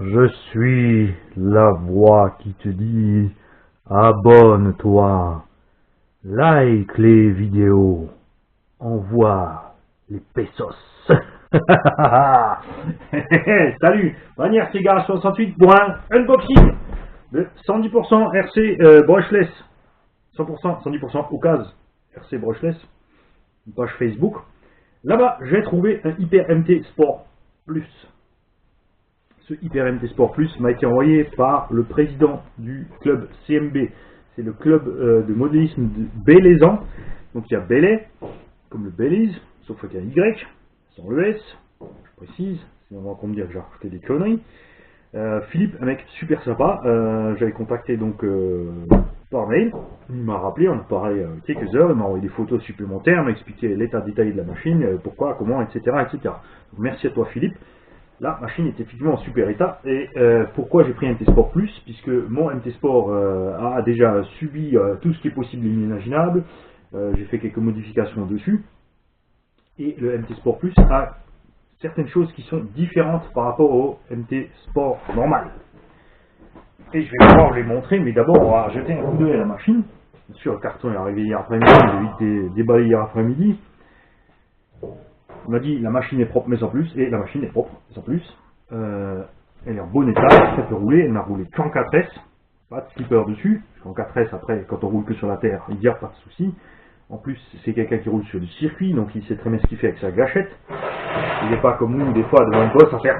Je suis la voix qui te dit abonne-toi, like les vidéos, envoie les pesos. Salut, Manière Cigare 68 pour un unboxing de 110% RC brushless, 100%, 110% Ocase RC brushless, une page Facebook. Là-bas, j'ai trouvé un Hyper MT Sport Plus. Ce Hyper MT Sport Plus m'a été envoyé par le président du club CMB. C'est le club de modélisme de Bélézan. Donc il y a Bélé, comme le Belize, sauf qu'il y a un Y, sans le S, je précise, sinon on va me dire que j'ai rajouté des conneries. Philippe, un mec super sympa, j'avais contacté donc par mail, il m'a rappelé, on a parlé quelques heures, il m'a envoyé des photos supplémentaires, m'a expliqué l'état détaillé de la machine, pourquoi, comment, etc. etc. Donc, merci à toi Philippe. La machine est effectivement en super état. Et pourquoi j'ai pris un MT Sport Plus? Puisque mon MT Sport a déjà subi tout ce qui est possible et inimaginable. J'ai fait quelques modifications dessus. Et le MT Sport Plus a certaines choses qui sont différentes par rapport au MT Sport normal. Et je vais pouvoir vous les montrer, mais d'abord on va jeter un coup d'œil à la machine. Bien sûr, le carton est arrivé hier après-midi, j'ai vite déballé hier après-midi. On m'a dit la machine est propre mais sans plus, et la machine est propre sans plus. Elle est en bon état, elle peut rouler, elle n'a roulé qu'en 4S, pas de slipper dessus, parce qu'en 4S après quand on roule que sur la terre, il n'y a pas de souci. En plus c'est quelqu'un qui roule sur du circuit, donc il sait très bien ce qu'il fait avec sa gâchette. Il n'est pas comme nous, des fois devant une bosse, ça fait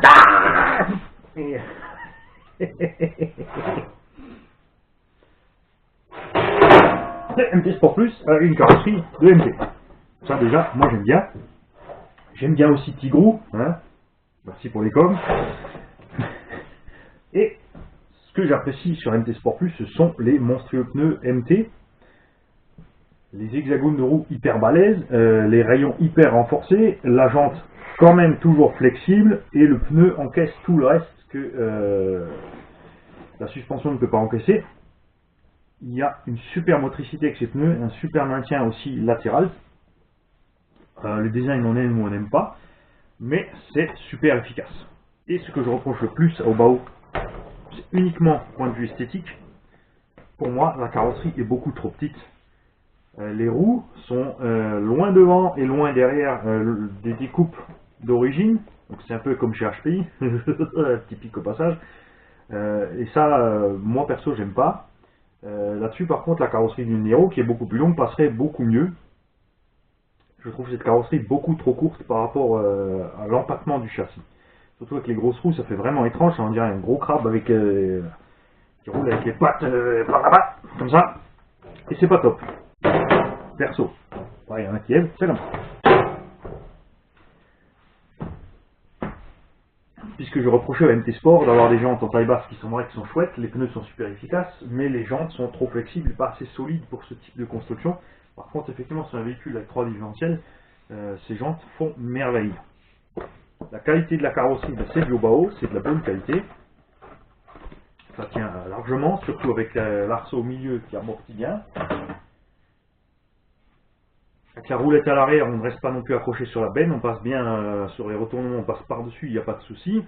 MT Sport Plus a une carrosserie de MT. Ça déjà, moi j'aime bien. J'aime bien aussi Tigrou, hein. Merci pour les coms. Et ce que j'apprécie sur MT Sport Plus, ce sont les monstrueux pneus MT, les hexagones de roue hyper balèzes, les rayons hyper renforcés, la jante quand même toujours flexible, et le pneu encaisse tout le reste que la suspension ne peut pas encaisser. Il y a une super motricité avec ces pneus, un super maintien aussi latéral. Le design on aime ou on n'aime pas, mais c'est super efficace. Et ce que je reproche le plus au Bao, c'est uniquement point de vue esthétique. Pour moi, la carrosserie est beaucoup trop petite. Les roues sont loin devant et loin derrière des découpes d'origine. Donc c'est un peu comme chez HPI, typique au passage. Et ça, moi perso, j'aime pas. Là-dessus, par contre, la carrosserie du Nero, qui est beaucoup plus longue, passerait beaucoup mieux. Je trouve cette carrosserie beaucoup trop courte par rapport à l'empattement du châssis. Surtout avec les grosses roues, ça fait vraiment étrange, on dirait un gros crabe avec, qui roule avec les pattes par là-bas, comme ça. Et c'est pas top. Perso. Ouais, il y en a qui aiment, c'est comme ça. Puisque je reprochais à MT Sport d'avoir des jantes en taille basse qui sont vraies, qui sont chouettes, les pneus sont super efficaces, mais les jantes sont trop flexibles et pas assez solides pour ce type de construction. Par contre, effectivement, sur un véhicule avec 3 différentiels, ces jantes font merveille. La qualité de la carrosserie, c'est du Bao, c'est de la bonne qualité. Ça tient largement, surtout avec l'arceau au milieu qui amortit bien. Avec la roulette à l'arrière, on ne reste pas non plus accroché sur la benne, on passe bien sur les retournements, on passe par-dessus, il n'y a pas de souci.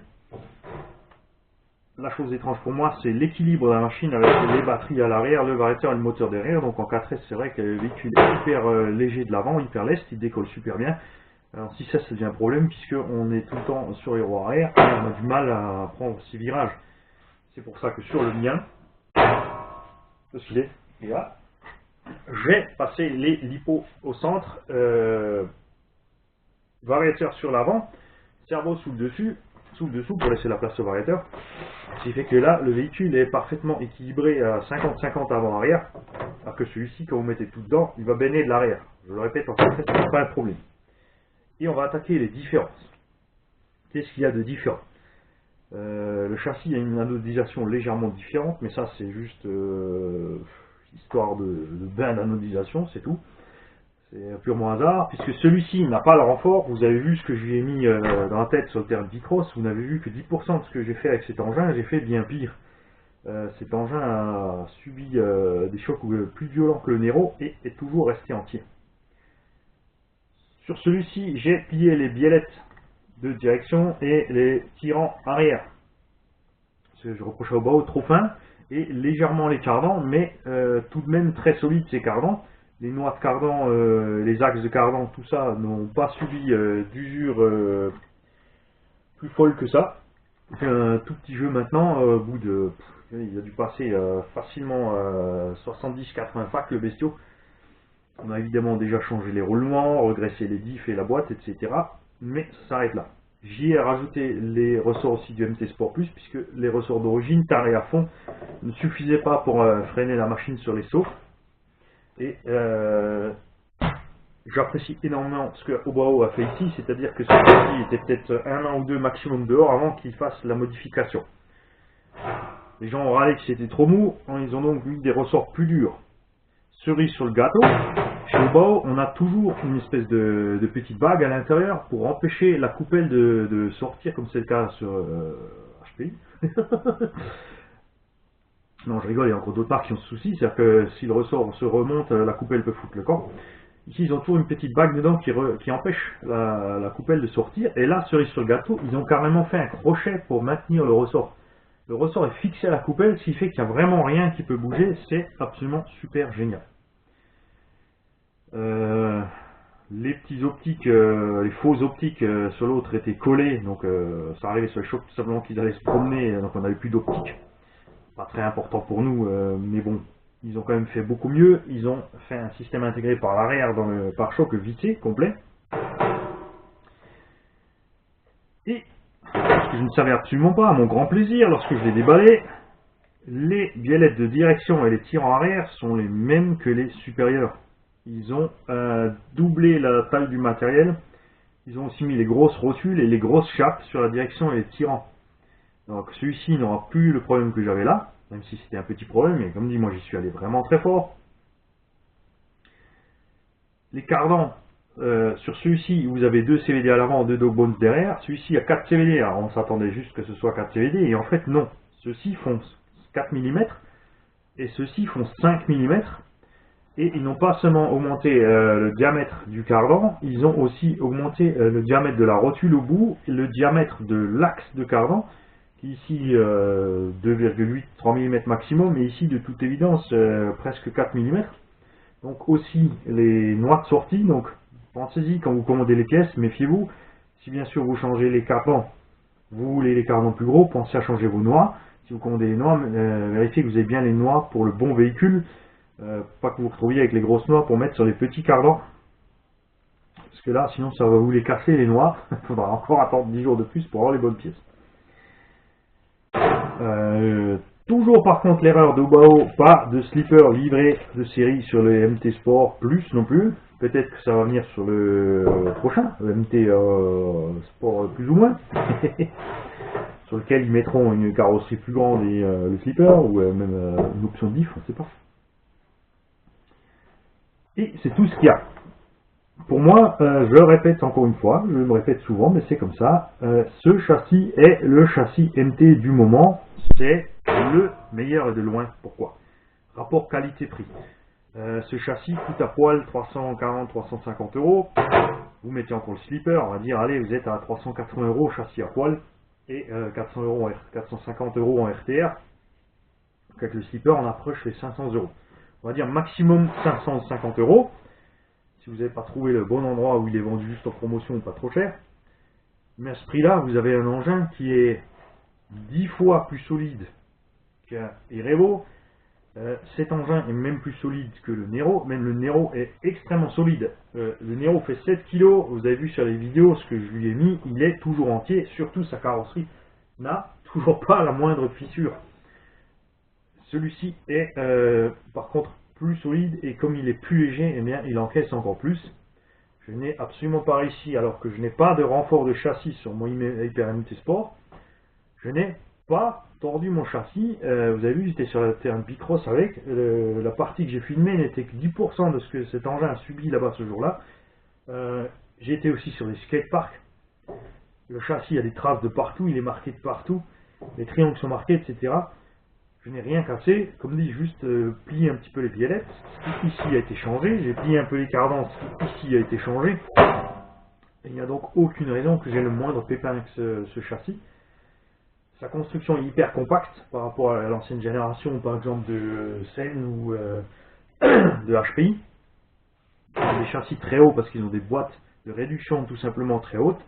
La chose étrange pour moi, c'est l'équilibre de la machine avec les batteries à l'arrière, le variateur et le moteur derrière. Donc en 4S, c'est vrai que le véhicule est hyper léger de l'avant, hyper leste, il décolle super bien. En 6S, ça devient un problème puisqu'on est tout le temps sur les roues arrière et on a du mal à prendre ces virages. C'est pour ça que sur le mien, le filet est là, j'ai passé les lipos au centre, variateur sur l'avant, servo sous le dessous pour laisser la place au variateur. Ce qui fait que là, le véhicule est parfaitement équilibré à 50-50 avant-arrière, alors que celui-ci, quand vous mettez tout dedans, il va baigner de l'arrière. Je le répète, en fait, ce n'est pas un problème. Et on va attaquer les différences. Qu'est-ce qu'il y a de différent? Le châssis a une anodisation légèrement différente, mais ça c'est juste histoire de bain d'anodisation, c'est tout. C'est purement hasard, puisque celui-ci n'a pas le renfort. Vous avez vu ce que je lui ai mis dans la tête sur le terrain de Bicross, vous n'avez vu que 10% de ce que j'ai fait avec cet engin, j'ai fait bien pire. Cet engin a subi des chocs plus violents que le Nero et est toujours resté entier. Sur celui-ci, j'ai plié les biellettes de direction et les tirants arrière. je reprochais au Bao trop fin et légèrement les cardans, mais tout de même très solides ces cardans. Les noix de cardan, les axes de cardan, tout ça n'ont pas subi d'usure plus folle que ça. C'est un tout petit jeu maintenant, au bout de... il a dû passer facilement 70-80 packs le bestiau. On a évidemment déjà changé les roulements, regressé les diffs et la boîte, etc. Mais ça s'arrête là. J'y ai rajouté les ressorts aussi du MT Sport Plus, puisque les ressorts d'origine, tarés à fond, ne suffisaient pas pour freiner la machine sur les sauts. Et j'apprécie énormément ce que Obao a fait ici, c'est-à-dire que celui-ci était peut-être 1 an ou 2 maximum dehors avant qu'il fasse la modification. Les gens ont râlé que c'était trop mou, ils ont donc mis des ressorts plus durs. Cerise sur le gâteau, chez Obao, on a toujours une espèce de petite bague à l'intérieur pour empêcher la coupelle de sortir, comme c'est le cas sur HPI. Non, je rigole, il y a encore d'autres marques qui ont ce souci, c'est-à-dire que si le ressort se remonte, la coupelle peut foutre le camp. Ici, ils ont toujours une petite bague dedans qui empêche la coupelle de sortir. Et là, cerise sur le gâteau, ils ont carrément fait un crochet pour maintenir le ressort. Le ressort est fixé à la coupelle, ce qui fait qu'il n'y a vraiment rien qui peut bouger. C'est absolument super génial. Les petits optiques, les faux optiques sur l'autre étaient collés, donc ça arrivait sur le choc tout simplement qu'ils allaient se promener, donc on n'avait plus d'optique. Pas très important pour nous, mais bon, ils ont quand même fait beaucoup mieux. Ils ont fait un système intégré par l'arrière dans le pare-choc vissé complet. Et ce que je ne savais absolument pas, à mon grand plaisir, lorsque je l'ai déballé, les biellettes de direction et les tirants arrière sont les mêmes que les supérieurs. Ils ont doublé la taille du matériel. Ils ont aussi mis les grosses rotules et les grosses chapes sur la direction et les tirants. Donc celui-ci n'aura plus le problème que j'avais là, même si c'était un petit problème, et comme dit, moi j'y suis allé vraiment très fort. Les cardans, sur celui-ci, vous avez 2 CVD à l'avant, 2 dog bones derrière. Celui-ci a 4 CVD, alors on s'attendait juste que ce soit 4 CVD, et en fait non. Ceux-ci font 4 mm, et ceux-ci font 5 mm. Et ils n'ont pas seulement augmenté le diamètre du cardan, ils ont aussi augmenté le diamètre de la rotule au bout, et le diamètre de l'axe de cardan, qui ici 2,8, 3 mm maximum, et ici de toute évidence presque 4 mm. Donc aussi les noix de sortie, donc pensez-y quand vous commandez les pièces, méfiez-vous, si bien sûr vous changez les cardans, vous voulez les cardans plus gros, pensez à changer vos noix. Si vous commandez les noix, vérifiez que vous avez bien les noix pour le bon véhicule. Pas que vous vous retrouviez avec les grosses noix pour mettre sur les petits cardans. Parce que là, sinon ça va vous les casser les noix. Il faudra encore attendre 10 jours de plus pour avoir les bonnes pièces. Toujours par contre l'erreur d'Obao, pas de slipper livré de série sur le MT Sport Plus non plus. Peut-être que ça va venir sur le prochain, le MT Sport plus ou moins. Sur lequel ils mettront une carrosserie plus grande et le slipper, ou même une option de diff, on ne sait pas. Et c'est tout ce qu'il y a. Pour moi, je le répète encore une fois, je me répète souvent, mais c'est comme ça. Ce châssis est le châssis MT du moment. C'est le meilleur et de loin. Pourquoi? Rapport qualité-prix. Ce châssis coûte à poil 340-350 €. Vous mettez encore le slipper, on va dire, allez, vous êtes à 380 € châssis à poil et 450 € en RTR. Avec le slipper, on approche les 500 €. On va dire maximum 550 €. Si vous n'avez pas trouvé le bon endroit où il est vendu juste en promotion, pas trop cher. Mais à ce prix-là, vous avez un engin qui est 10 fois plus solide qu'un Erevo. Cet engin est même plus solide que le Nero. Même le Nero est extrêmement solide. Le Nero fait 7 kg. Vous avez vu sur les vidéos ce que je lui ai mis. Il est toujours entier. Surtout sa carrosserie n'a toujours pas la moindre fissure. Celui-ci est par contre plus solide, et comme il est plus léger, eh bien, il encaisse encore plus. Je n'ai absolument pas réussi, alors que je n'ai pas de renfort de châssis sur mon Hyper MT Sport, je n'ai pas tordu mon châssis. Vous avez vu, j'étais sur le terrain de Bicross avec, la partie que j'ai filmée n'était que 10% de ce que cet engin a subi là-bas ce jour-là. J'ai été aussi sur les skateparks. Le châssis a des traces de partout, il est marqué de partout, les triangles sont marqués, etc. Je n'ai rien cassé, comme dit, juste plié un petit peu les biellettes. Ce qui ici a été changé, j'ai plié un peu les cardans, ce qui ici a été changé. Et il n'y a donc aucune raison que j'ai le moindre pépin avec ce châssis. sa construction est hyper compacte par rapport à l'ancienne génération, par exemple de Sen ou de HPI. Ils ont des châssis très hauts parce qu'ils ont des boîtes de réduction tout simplement très hautes.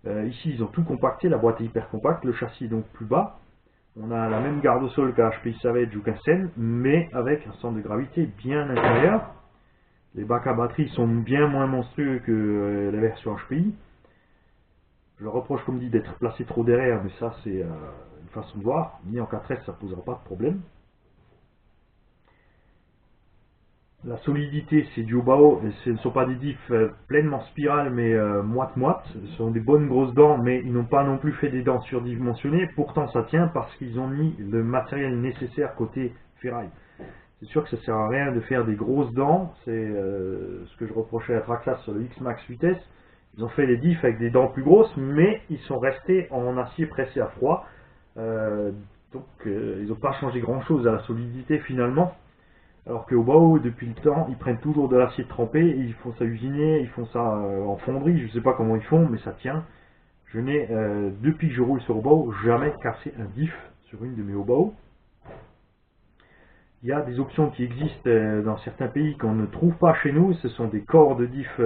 Ici, ils ont tout compacté, la boîte est hyper compacte, le châssis est donc plus bas. On a la même garde au sol qu'à HPI Savage ou qu'à Sen, mais avec un centre de gravité bien inférieur. Les bacs à batterie sont bien moins monstrueux que la version HPI. Je leur reproche, comme dit, d'être placé trop derrière, mais ça c'est une façon de voir. Ni en 4S, ça ne posera pas de problème. La solidité, c'est du haut bas haut. Ce ne sont pas des diffs pleinement spirales, mais moite-moite. Ce sont des bonnes grosses dents, mais ils n'ont pas non plus fait des dents surdimensionnées. Pourtant, ça tient parce qu'ils ont mis le matériel nécessaire côté ferraille. C'est sûr que ça ne sert à rien de faire des grosses dents. C'est ce que je reprochais à Traxxas sur le X-Max 8S. Ils ont fait les diffs avec des dents plus grosses, mais ils sont restés en acier pressé à froid. Donc, ils n'ont pas changé grand-chose à la solidité finalement. Alors qu'au Bao, depuis le temps, ils prennent toujours de l'acier trempé, et ils font ça usiner, ils font ça en fonderie, je ne sais pas comment ils font, mais ça tient. Je n'ai, depuis que je roule sur Bao, jamais cassé un diff sur une de mes Bao. Il y a des options qui existent dans certains pays qu'on ne trouve pas chez nous, ce sont des corps de diff,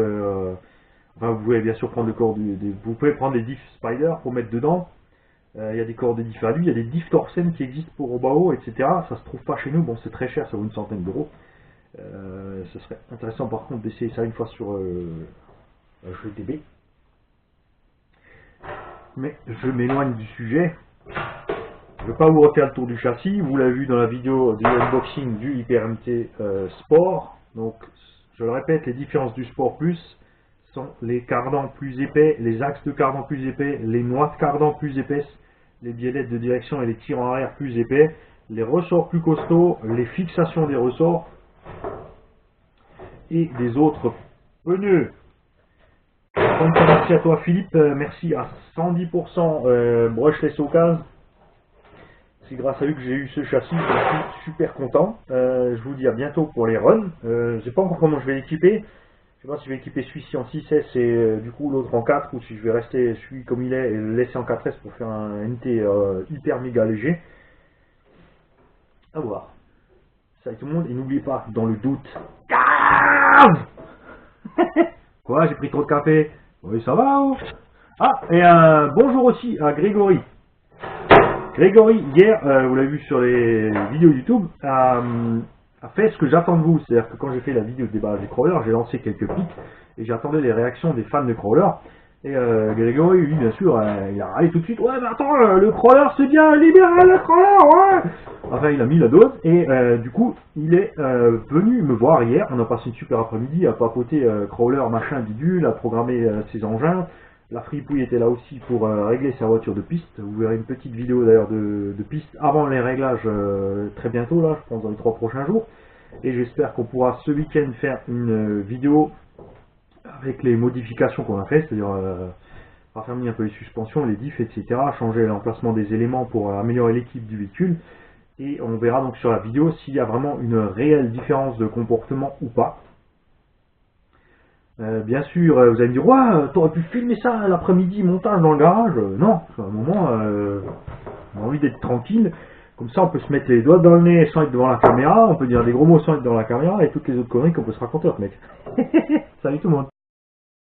enfin, vous pouvez bien sûr prendre le corps vous pouvez prendre des diffs Spider pour mettre dedans. Il y a des corps de diff à lui, il y a des diffs Torsen qui existent pour Obao, etc. Ça se trouve pas chez nous, bon c'est très cher, ça vaut une centaine d'euros. Ce serait intéressant par contre d'essayer ça une fois sur GTB. Mais je m'éloigne du sujet. Je ne vais pas vous refaire le tour du châssis, vous l'avez vu dans la vidéo du unboxing du HyperMT Sport. Donc je le répète, les différences du Sport Plus sont les cardans plus épais, les axes de cardan plus épais, les noix de cardan plus épaisses, les biellettes de direction et les tirs en arrière plus épais, les ressorts plus costauds, les fixations des ressorts et des autres pneus. Merci à toi Philippe, merci à 110% brushless occasion. C'est grâce à eux que j'ai eu ce châssis, je suis super content. Je vous dis à bientôt pour les runs. Je ne sais pas encore comment je vais l'équiper. Je ne sais pas si je vais équiper celui-ci en 6S et du coup l'autre en 4, ou si je vais rester celui comme il est et le laisser en 4S pour faire un NT hyper méga léger. À voir. Salut tout le monde et n'oubliez pas, dans le doute, cave. Quoi, j'ai pris trop de café? Oui, ça va oh. Ah, et un bonjour aussi à Grégory. Grégory, hier, vous l'avez vu sur les vidéos YouTube, a fait ce que j'attends de vous. C'est-à-dire que quand j'ai fait la vidéo de déballage des crawlers, j'ai lancé quelques pics et j'attendais les réactions des fans de crawlers. Et Grégory, lui, bien sûr, il a râlé tout de suite. Ouais, mais attends, le crawler, c'est bien, libéral le crawler, ouais. Enfin, il a mis la dose et du coup, il est venu me voir hier. On a passé une super après-midi à papoter crawler, machin, bidule, à programmer ses engins. La fripouille était là aussi pour régler sa voiture de piste. Vous verrez une petite vidéo d'ailleurs de piste avant les réglages très bientôt, là, je pense dans les 3 prochains jours. Et j'espère qu'on pourra ce week-end faire une vidéo avec les modifications qu'on a fait, c'est-à-dire raffermir un peu les suspensions, les diffs, etc. Changer l'emplacement des éléments pour améliorer l'équipe du véhicule. Et on verra donc sur la vidéo s'il y a vraiment une réelle différence de comportement ou pas. Bien sûr, vous allez me dire, ouais, t'aurais pu filmer ça l'après-midi, montage dans le garage. Non, à un moment, on a envie d'être tranquille. Comme ça, on peut se mettre les doigts dans le nez sans être devant la caméra, on peut dire des gros mots sans être dans la caméra, et toutes les autres conneries qu'on peut se raconter, mec. Salut tout le monde.